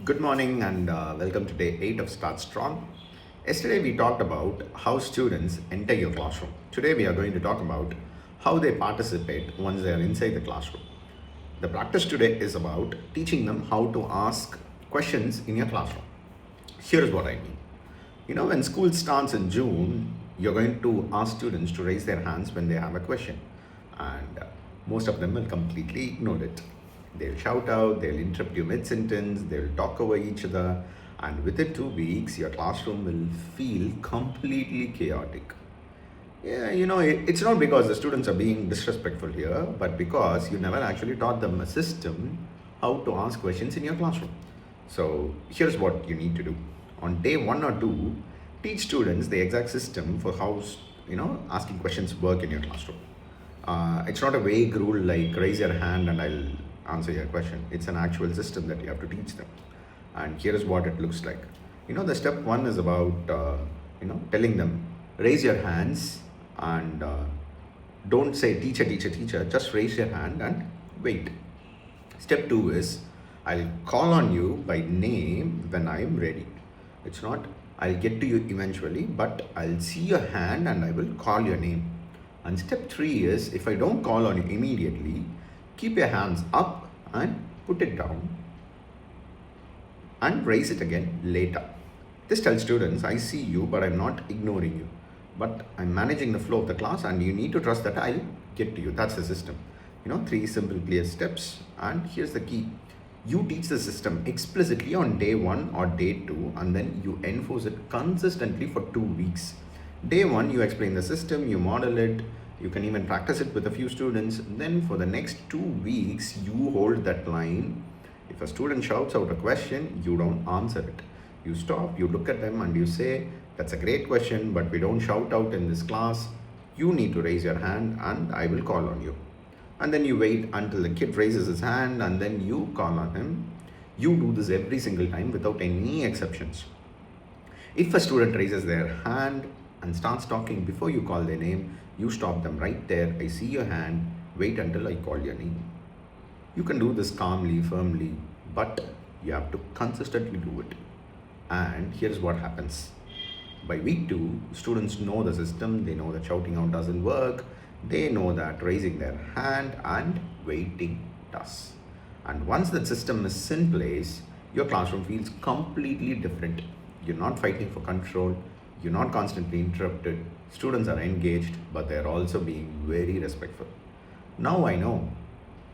Good morning and welcome to day 8 of Start Strong. Yesterday we talked about how students enter your classroom. Today we are going to talk about how they participate once they are inside the classroom. The practice today is about teaching them how to ask questions in your classroom. Here's what I mean. When school starts in June, you're going to ask students to raise their hands when they have a question, and most of them will completely ignore it. They'll shout out, they'll interrupt you mid sentence, they'll talk over each other, and within 2 weeks, your classroom will feel completely chaotic. Yeah, it's not because the students are being disrespectful here, but because you never actually taught them a system how to ask questions in your classroom. So here's what you need to do. On day 1 or 2, teach students the exact system for how asking questions work in your classroom. It's not a vague rule like raise your hand and I'll answer your question. It's an actual system that you have to teach them. And here is what it looks like. The step one is about telling them raise your hands and don't say teacher, teacher, teacher. Just raise your hand and wait. Step two is I'll call on you by name when I'm ready. It's not I'll get to you eventually, but I'll see your hand and I will call your name. And step three is if I don't call on you immediately, keep your hands up and put it down and raise it again later. This tells students, I see you, but I'm not ignoring you. But I'm managing the flow of the class, and you need to trust that I'll get to you. That's the system. 3 simple, clear steps. And here's the key. You teach the system explicitly on day 1 or day 2, and then you enforce it consistently for 2 weeks. Day 1, you explain the system, you model it, you can even practice it with a few students. Then for the next 2 weeks, you hold that line. If a student shouts out a question, you don't answer it. You stop, you look at them and you say, that's a great question, but we don't shout out in this class. You need to raise your hand and I will call on you. And then you wait until the kid raises his hand and then you call on him. You do this every single time without any exceptions. If a student raises their hand and starts talking before you call their name, you stop them right there. I see your hand. Wait until I call your name. You can do this calmly, firmly, but you have to consistently do it. And here's what happens. By week 2, students know the system. They know that shouting out doesn't work. They know that raising their hand and waiting does. And once that system is in place, your classroom feels completely different. You're not fighting for control. You're not constantly interrupted. Students are engaged, but they're also being very respectful. Now I know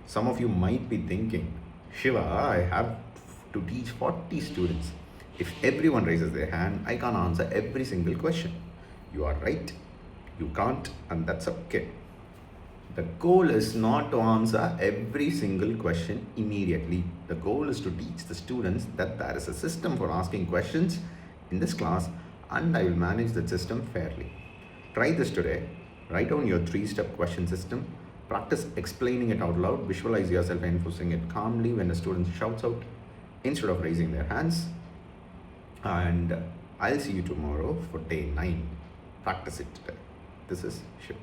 some of you might be thinking, Shiva, I have to teach 40 students. If everyone raises their hand, I can't answer every single question. You are right. You can't, and that's okay. The goal is not to answer every single question immediately. The goal is to teach the students that there is a system for asking questions in this class, and I will manage that system fairly. Try this today. Write down your 3-step question system. Practice explaining it out loud. Visualize yourself enforcing it calmly when the student shouts out instead of raising their hands. And I'll see you tomorrow for day 9. Practice it today. This is Shiv.